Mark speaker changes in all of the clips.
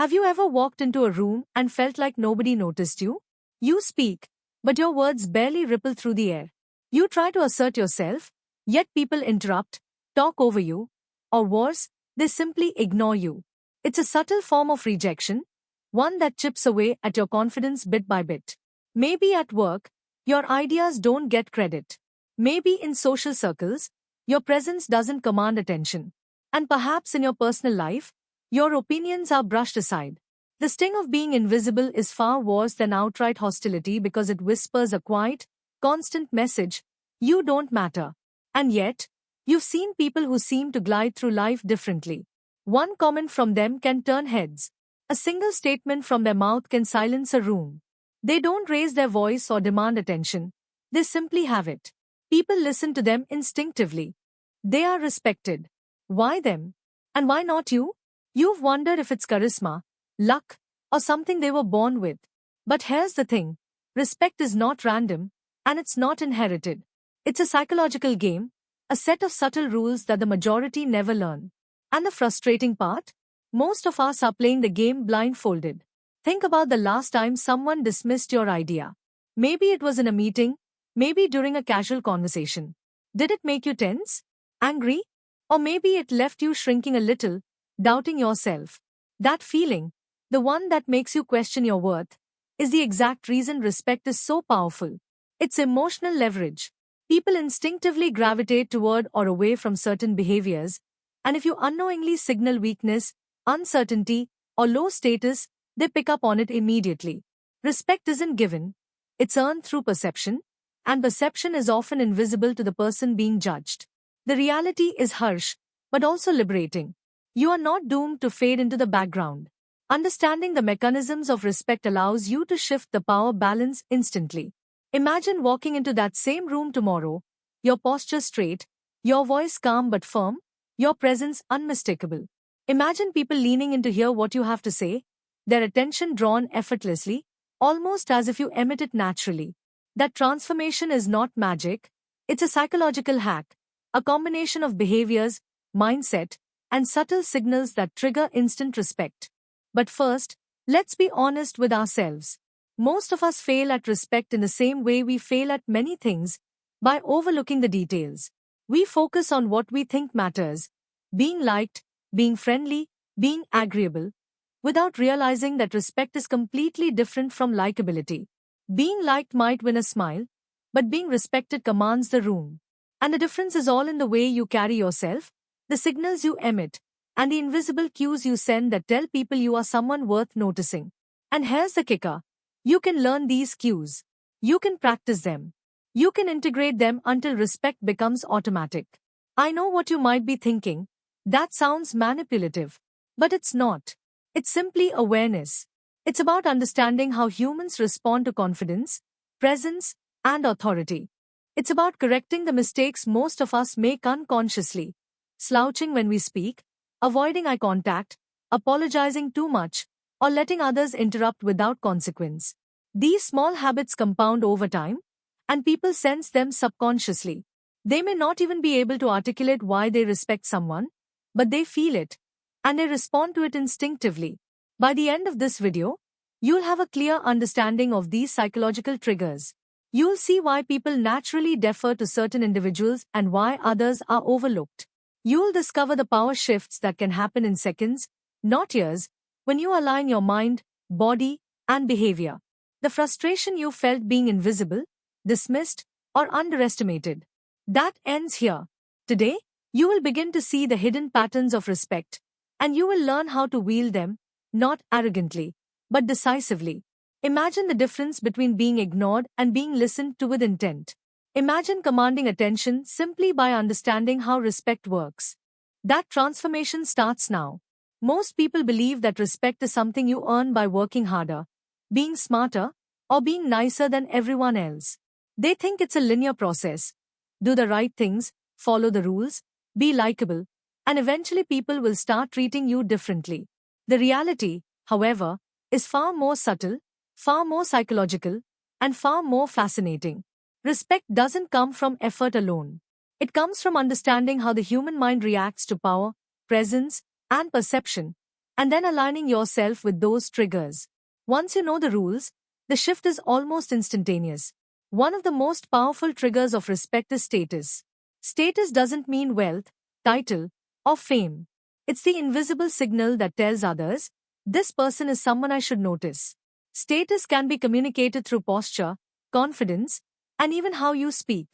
Speaker 1: Have you ever walked into a room and felt like nobody noticed you? You speak, but your words barely ripple through the air. You try to assert yourself, yet people interrupt, talk over you, or worse, they simply ignore you. It's a subtle form of rejection, one that chips away at your confidence bit by bit. Maybe at work, your ideas don't get credit. Maybe in social circles, your presence doesn't command attention. And perhaps in your personal life, your opinions are brushed aside. The sting of being invisible is far worse than outright hostility because it whispers a quiet, constant message: you don't matter. And yet, you've seen people who seem to glide through life differently. One comment from them can turn heads. A single statement from their mouth can silence a room. They don't raise their voice or demand attention. They simply have it. People listen to them instinctively. They are respected. Why them? And why not you? You've wondered if it's charisma, luck, or something they were born with. But here's the thing. Respect is not random, and it's not inherited. It's a psychological game, a set of subtle rules that the majority never learn. And the frustrating part? Most of us are playing the game blindfolded. Think about the last time someone dismissed your idea. Maybe it was in a meeting, maybe during a casual conversation. Did it make you tense? Angry? Or maybe it left you shrinking a little, doubting yourself. That feeling, the one that makes you question your worth, is the exact reason respect is so powerful. It's emotional leverage. People instinctively gravitate toward or away from certain behaviors, and if you unknowingly signal weakness, uncertainty, or low status, they pick up on it immediately. Respect isn't given, it's earned through perception, and perception is often invisible to the person being judged. The reality is harsh, but also liberating. You are not doomed to fade into the background. Understanding the mechanisms of respect allows you to shift the power balance instantly. Imagine walking into that same room tomorrow, your posture straight, your voice calm but firm, your presence unmistakable. Imagine people leaning in to hear what you have to say, their attention drawn effortlessly, almost as if you emit it naturally. That transformation is not magic, it's a psychological hack, a combination of behaviors, mindset, and subtle signals that trigger instant respect. But first, let's be honest with ourselves. Most of us fail at respect in the same way we fail at many things, by overlooking the details. We focus on what we think matters, being liked, being friendly, being agreeable, without realizing that respect is completely different from likability. Being liked might win a smile, but being respected commands the room. And the difference is all in the way you carry yourself, the signals you emit, and the invisible cues you send that tell people you are someone worth noticing. And here's the kicker. You can learn these cues. You can practice them. You can integrate them until respect becomes automatic. I know what you might be thinking. That sounds manipulative. But it's not. It's simply awareness. It's about understanding how humans respond to confidence, presence, and authority. It's about correcting the mistakes most of us make unconsciously. Slouching when we speak, avoiding eye contact, apologizing too much, or letting others interrupt without consequence. These small habits compound over time, and people sense them subconsciously. They may not even be able to articulate why they respect someone, but they feel it, and they respond to it instinctively. By the end of this video, you'll have a clear understanding of these psychological triggers. You'll see why people naturally defer to certain individuals and why others are overlooked. You'll discover the power shifts that can happen in seconds, not years, when you align your mind, body, and behavior. The frustration you felt being invisible, dismissed, or underestimated. That ends here. Today, you will begin to see the hidden patterns of respect, and you will learn how to wield them, not arrogantly, but decisively. Imagine the difference between being ignored and being listened to with intent. Imagine commanding attention simply by understanding how respect works. That transformation starts now. Most people believe that respect is something you earn by working harder, being smarter, or being nicer than everyone else. They think it's a linear process. Do the right things, follow the rules, be likable, and eventually people will start treating you differently. The reality, however, is far more subtle, far more psychological, and far more fascinating. Respect doesn't come from effort alone. It comes from understanding how the human mind reacts to power, presence, and perception, and then aligning yourself with those triggers. Once you know the rules, the shift is almost instantaneous. One of the most powerful triggers of respect is status. Status doesn't mean wealth, title, or fame. It's the invisible signal that tells others, this person is someone I should notice. Status can be communicated through posture, confidence, and even how you speak.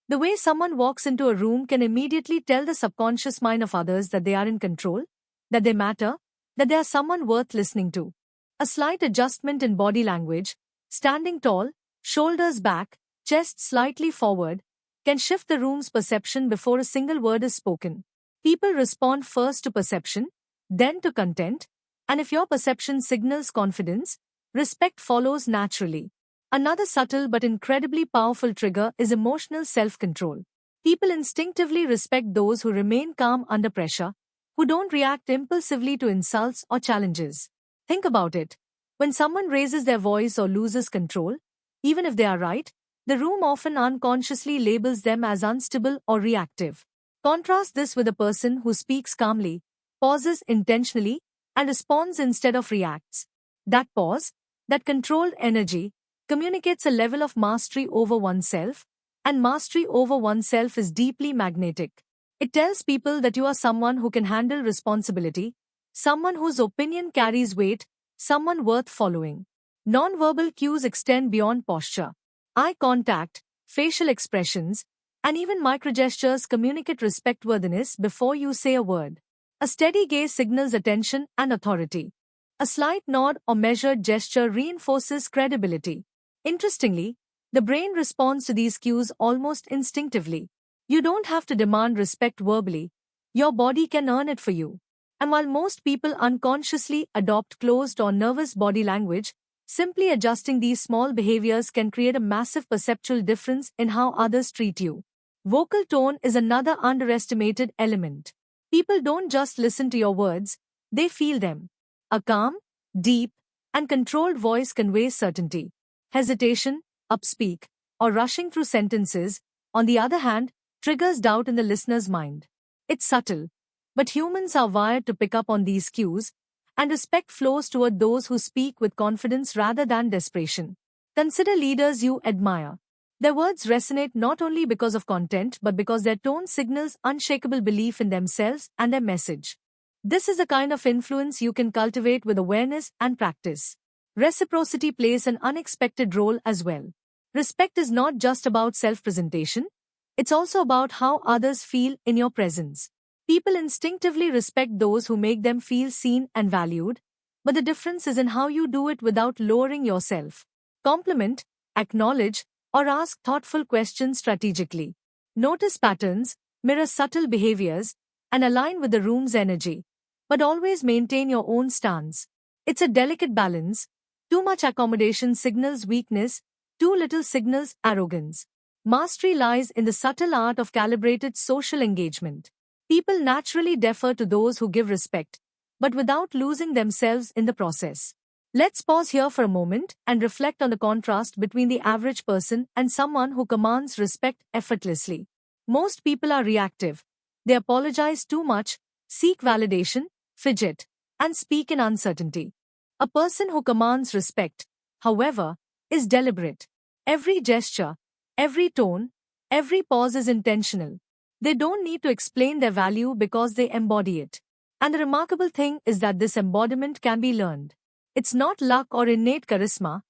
Speaker 1: The way someone walks into a room can immediately tell the subconscious mind of others that they are in control, that they matter, that they are someone worth listening to. A slight adjustment in body language, standing tall, shoulders back, chest slightly forward, can shift the room's perception before a single word is spoken. People respond first to perception, then to content, and if your perception signals confidence, respect follows naturally. Another subtle but incredibly powerful trigger is emotional self-control. People instinctively respect those who remain calm under pressure, who don't react impulsively to insults or challenges. Think about it. When someone raises their voice or loses control, even if they are right, the room often unconsciously labels them as unstable or reactive. Contrast this with a person who speaks calmly, pauses intentionally, and responds instead of reacts. That pause, that controlled energy, communicates a level of mastery over oneself, and mastery over oneself is deeply magnetic. It tells people that you are someone who can handle responsibility, someone whose opinion carries weight, someone worth following. Non-verbal cues extend beyond posture. Eye contact, facial expressions, and even microgestures communicate respectworthiness before you say a word. A steady gaze signals attention and authority. A slight nod or measured gesture reinforces credibility. Interestingly, the brain responds to these cues almost instinctively. You don't have to demand respect verbally. Your body can earn it for you. And while most people unconsciously adopt closed or nervous body language, simply adjusting these small behaviors can create a massive perceptual difference in how others treat you. Vocal tone is another underestimated element. People don't just listen to your words, they feel them. A calm, deep, and controlled voice conveys certainty. Hesitation, upspeak, or rushing through sentences, on the other hand, triggers doubt in the listener's mind. It's subtle, but humans are wired to pick up on these cues, and respect flows toward those who speak with confidence rather than desperation. Consider leaders you admire. Their words resonate not only because of content but because their tone signals unshakable belief in themselves and their message. This is the kind of influence you can cultivate with awareness and practice. Reciprocity plays an unexpected role as well. Respect is not just about self-presentation, it's also about how others feel in your presence. People instinctively respect those who make them feel seen and valued, but the difference is in how you do it without lowering yourself. Compliment, acknowledge, or ask thoughtful questions strategically. Notice patterns, mirror subtle behaviors, and align with the room's energy, but always maintain your own stance. It's a delicate balance. Too much accommodation signals weakness, too little signals arrogance. Mastery lies in the subtle art of calibrated social engagement. People naturally defer to those who give respect, but without losing themselves in the process. Let's pause here for a moment and reflect on the contrast between the average person and someone who commands respect effortlessly. Most people are reactive. They apologize too much, seek validation, fidget, and speak in uncertainty. A person who commands respect, however, is deliberate. Every gesture, every tone, every pause is intentional. They don't need to explain their value because they embody it. And the remarkable thing is that this embodiment can be learned. It's not luck or innate charisma,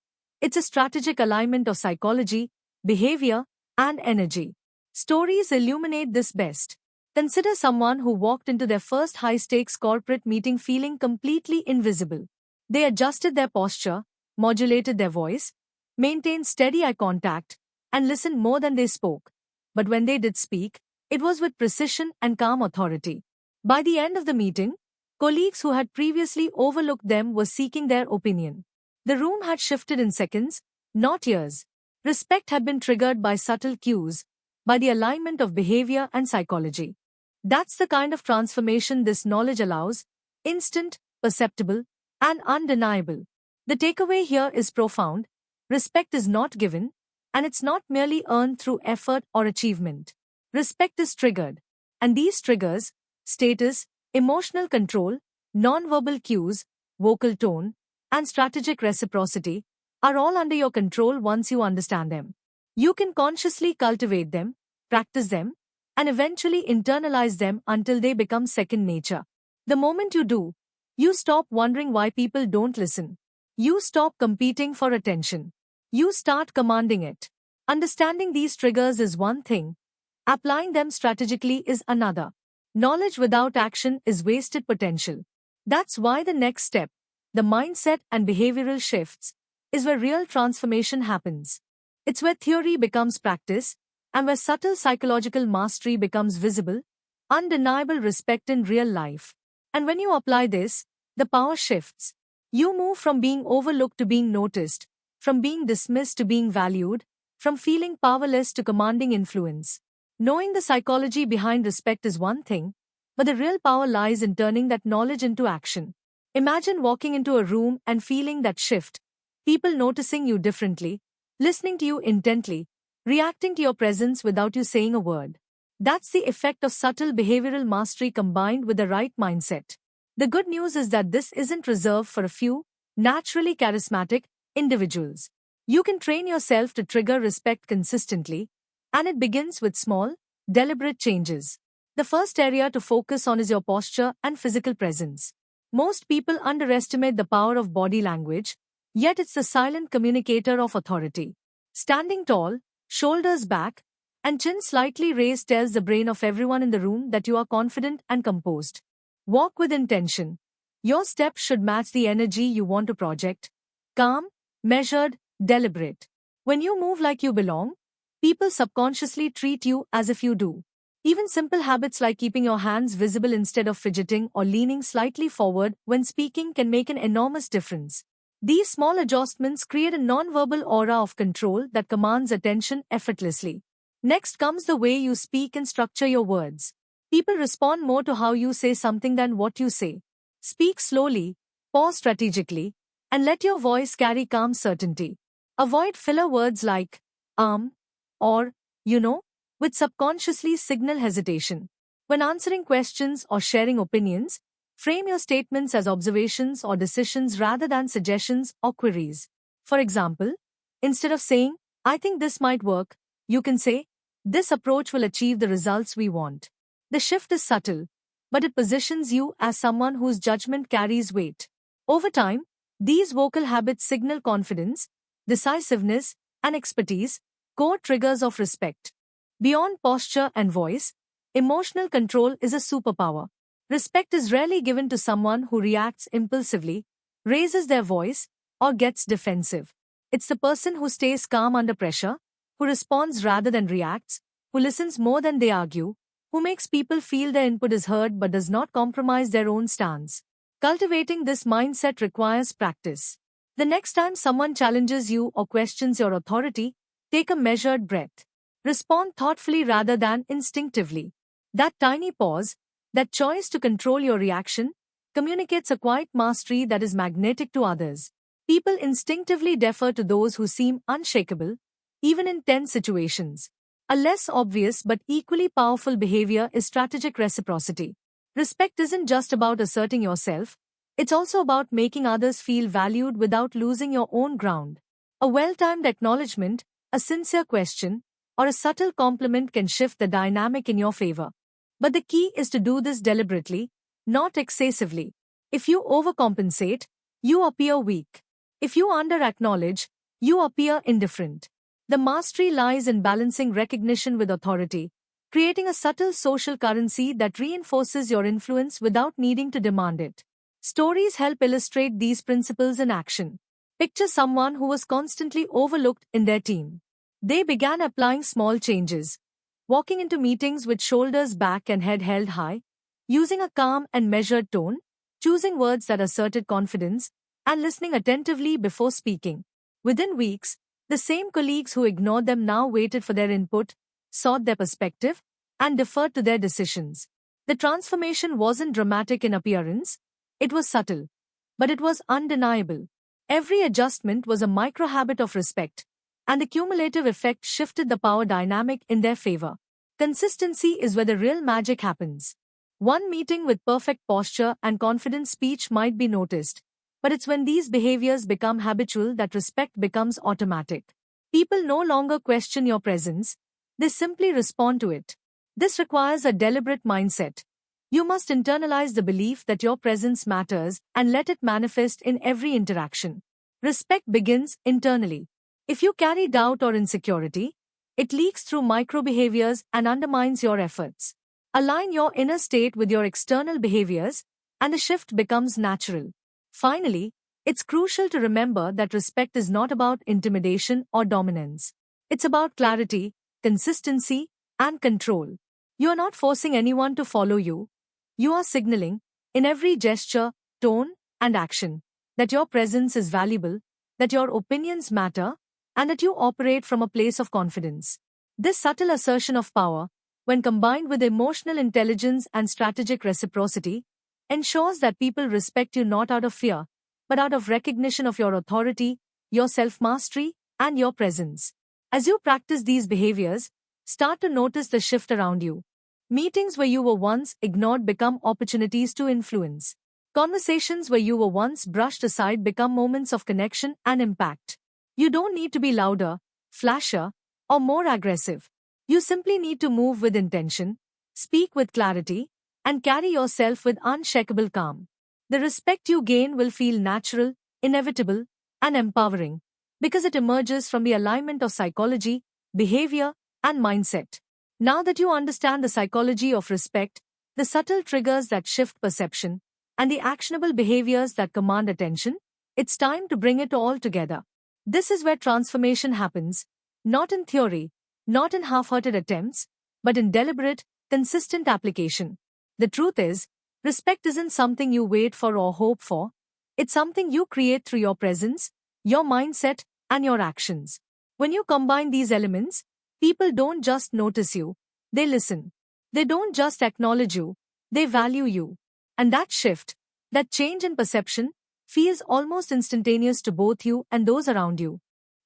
Speaker 1: it's a strategic alignment of psychology, behavior, and energy. Stories illuminate this best. Consider someone who walked into their first high-stakes corporate meeting feeling completely invisible. They adjusted their posture, modulated their voice, maintained steady eye contact, and listened more than they spoke. But when they did speak, it was with precision and calm authority. By the end of the meeting, colleagues who had previously overlooked them were seeking their opinion. The room had shifted in seconds, not years. Respect had been triggered by subtle cues, by the alignment of behavior and psychology. That's the kind of transformation this knowledge allows, instant, perceptible, and undeniable. The takeaway here is profound. Respect is not given, and it's not merely earned through effort or achievement. Respect is triggered, and these triggers, status, emotional control, Non-verbal cues, vocal tone, and strategic reciprocity are all under your control once you understand them. You can consciously cultivate them, practice them, and eventually internalize them until they become second nature. The moment you do, you stop wondering why people don't listen. You stop competing for attention. You start commanding it. Understanding these triggers is one thing. Applying them strategically is another. Knowledge without action is wasted potential. That's why the next step, the mindset and behavioral shifts, is where real transformation happens. It's where theory becomes practice, and where subtle psychological mastery becomes visible, undeniable respect in real life. And when you apply this, the power shifts. You move from being overlooked to being noticed, from being dismissed to being valued, from feeling powerless to commanding influence. Knowing the psychology behind respect is one thing, but the real power lies in turning that knowledge into action. Imagine walking into a room and feeling that shift, people noticing you differently, listening to you intently, reacting to your presence without you saying a word. That's the effect of subtle behavioral mastery combined with the right mindset. The good news is that this isn't reserved for a few, naturally charismatic individuals. You can train yourself to trigger respect consistently, and it begins with small, deliberate changes. The first area to focus on is your posture and physical presence. Most people underestimate the power of body language, yet it's the silent communicator of authority. Standing tall, shoulders back, and chin slightly raised tells the brain of everyone in the room that you are confident and composed. Walk with intention. Your steps should match the energy you want to project. Calm, measured, deliberate. When you move like you belong, people subconsciously treat you as if you do. Even simple habits like keeping your hands visible instead of fidgeting or leaning slightly forward when speaking can make an enormous difference. These small adjustments create a non-verbal aura of control that commands attention effortlessly. Next comes the way you speak and structure your words. People respond more to how you say something than what you say. Speak slowly, pause strategically, and let your voice carry calm certainty. Avoid filler words like or, which subconsciously signal hesitation. When answering questions or sharing opinions, frame your statements as observations or decisions rather than suggestions or queries. For example, instead of saying, "I think this might work," you can say, "This approach will achieve the results we want." The shift is subtle, but it positions you as someone whose judgment carries weight. Over time, these vocal habits signal confidence, decisiveness, and expertise, core triggers of respect. Beyond posture and voice, emotional control is a superpower. Respect is rarely given to someone who reacts impulsively, raises their voice, or gets defensive. It's the person who stays calm under pressure, who responds rather than reacts, who listens more than they argue, who makes people feel their input is heard but does not compromise their own stance. Cultivating this mindset requires practice. The next time someone challenges you or questions your authority, take a measured breath. Respond thoughtfully rather than instinctively. That tiny pause, that choice to control your reaction, communicates a quiet mastery that is magnetic to others. People instinctively defer to those who seem unshakable, even in tense situations. A less obvious but equally powerful behavior is strategic reciprocity. Respect isn't just about asserting yourself, it's also about making others feel valued without losing your own ground. A well-timed acknowledgement, a sincere question, or a subtle compliment can shift the dynamic in your favor. But the key is to do this deliberately, not excessively. If you overcompensate, you appear weak. If you under-acknowledge, you appear indifferent. The mastery lies in balancing recognition with authority, creating a subtle social currency that reinforces your influence without needing to demand it. Stories help illustrate these principles in action. Picture someone who was constantly overlooked in their team. They began applying small changes, walking into meetings with shoulders back and head held high, using a calm and measured tone, choosing words that asserted confidence, and listening attentively before speaking. Within weeks, the same colleagues who ignored them now waited for their input, sought their perspective, and deferred to their decisions. The transformation wasn't dramatic in appearance, it was subtle, but it was undeniable. Every adjustment was a micro-habit of respect, and the cumulative effect shifted the power dynamic in their favor. Consistency is where the real magic happens. One meeting with perfect posture and confident speech might be noticed, but it's when these behaviors become habitual that respect becomes automatic. People no longer question your presence, they simply respond to it. This requires a deliberate mindset. You must internalize the belief that your presence matters and let it manifest in every interaction. Respect begins internally. If you carry doubt or insecurity, it leaks through micro-behaviors and undermines your efforts. Align your inner state with your external behaviors, and the shift becomes natural. Finally, it's crucial to remember that respect is not about intimidation or dominance. It's about clarity, consistency, and control. You are not forcing anyone to follow you. You are signaling, in every gesture, tone, and action, that your presence is valuable, that your opinions matter, and that you operate from a place of confidence. This subtle assertion of power, when combined with emotional intelligence and strategic reciprocity, ensures that people respect you not out of fear, but out of recognition of your authority, your self-mastery, and your presence. As you practice these behaviors, start to notice the shift around you. Meetings where you were once ignored become opportunities to influence. Conversations where you were once brushed aside become moments of connection and impact. You don't need to be louder, flashier, or more aggressive. You simply need to move with intention, speak with clarity, and carry yourself with unshakable calm. The respect you gain will feel natural, inevitable, and empowering, because it emerges from the alignment of psychology, behavior, and mindset. Now that you understand the psychology of respect, the subtle triggers that shift perception, and the actionable behaviors that command attention, it's time to bring it all together. This is where transformation happens, not in theory, not in half-hearted attempts, but in deliberate, consistent application. The truth is, respect isn't something you wait for or hope for. It's something you create through your presence, your mindset, and your actions. When you combine these elements, people don't just notice you, they listen. They don't just acknowledge you, they value you. And that shift, that change in perception, feels almost instantaneous to both you and those around you.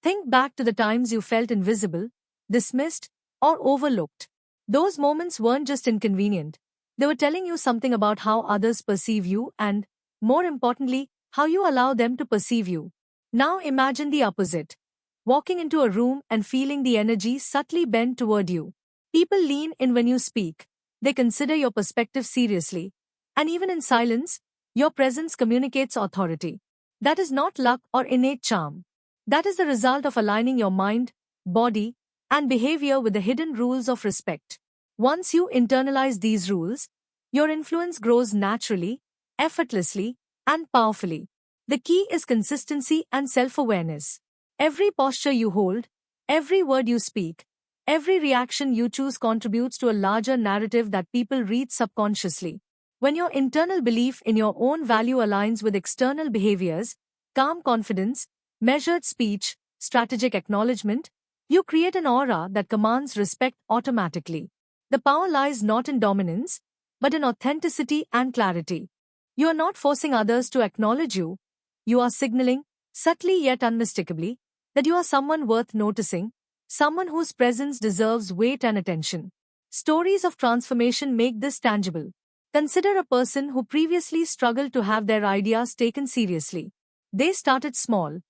Speaker 1: Think back to the times you felt invisible, dismissed, or overlooked. Those moments weren't just inconvenient. They were telling you something about how others perceive you and, more importantly, how you allow them to perceive you. Now imagine the opposite. Walking into a room and feeling the energy subtly bend toward you. People lean in when you speak. They consider your perspective seriously. And even in silence, your presence communicates authority. That is not luck or innate charm. That is the result of aligning your mind, body, and behavior with the hidden rules of respect. Once you internalize these rules, your influence grows naturally, effortlessly, and powerfully. The key is consistency and self-awareness. Every posture you hold, every word you speak, every reaction you choose contributes to a larger narrative that people read subconsciously. When your internal belief in your own value aligns with external behaviors, calm confidence, measured speech, strategic acknowledgement, you create an aura that commands respect automatically. The power lies not in dominance, but in authenticity and clarity. You are not forcing others to acknowledge you. You are signaling, subtly yet unmistakably, that you are someone worth noticing, someone whose presence deserves weight and attention. Stories of transformation make this tangible. Consider a person who previously struggled to have their ideas taken seriously. They started small.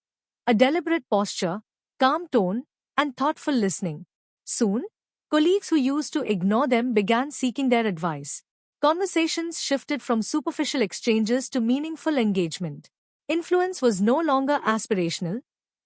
Speaker 1: A deliberate posture, calm tone, and thoughtful listening. Soon, colleagues who used to ignore them began seeking their advice. Conversations shifted from superficial exchanges to meaningful engagement. Influence was no longer aspirational,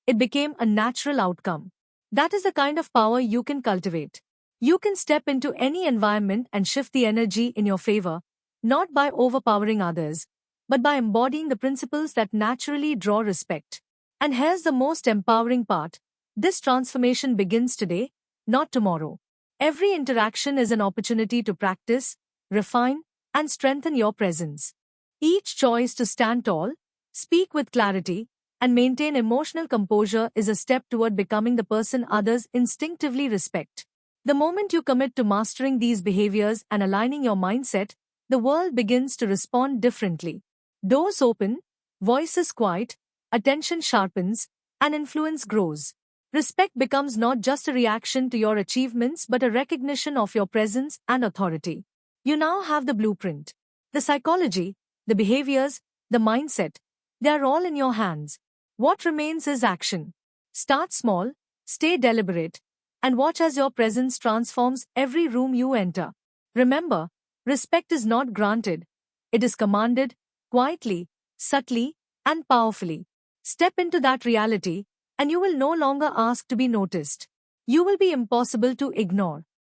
Speaker 1: it became a natural outcome. That is the kind of power you can cultivate. You can step into any environment and shift the energy in your favor, not by overpowering others, but by embodying the principles that naturally draw respect. And here's the most empowering part. This transformation begins today, not tomorrow. Every interaction is an opportunity to practice, refine, and strengthen your presence. Each choice to stand tall, speak with clarity, and maintain emotional composure is a step toward becoming the person others instinctively respect. The moment you commit to mastering these behaviors and aligning your mindset, the world begins to respond differently. Doors open, voices quiet, attention sharpens, and influence grows. Respect becomes not just a reaction to your achievements but a recognition of your presence and authority. You now have the blueprint. The psychology, the behaviors, the mindset, they are all in your hands. What remains is action. Start small, stay deliberate, and watch as your presence transforms every room you enter. Remember, respect is not granted, it is commanded, quietly, subtly, and powerfully. Step into that reality, and you will no longer ask to be noticed. You will be impossible to ignore.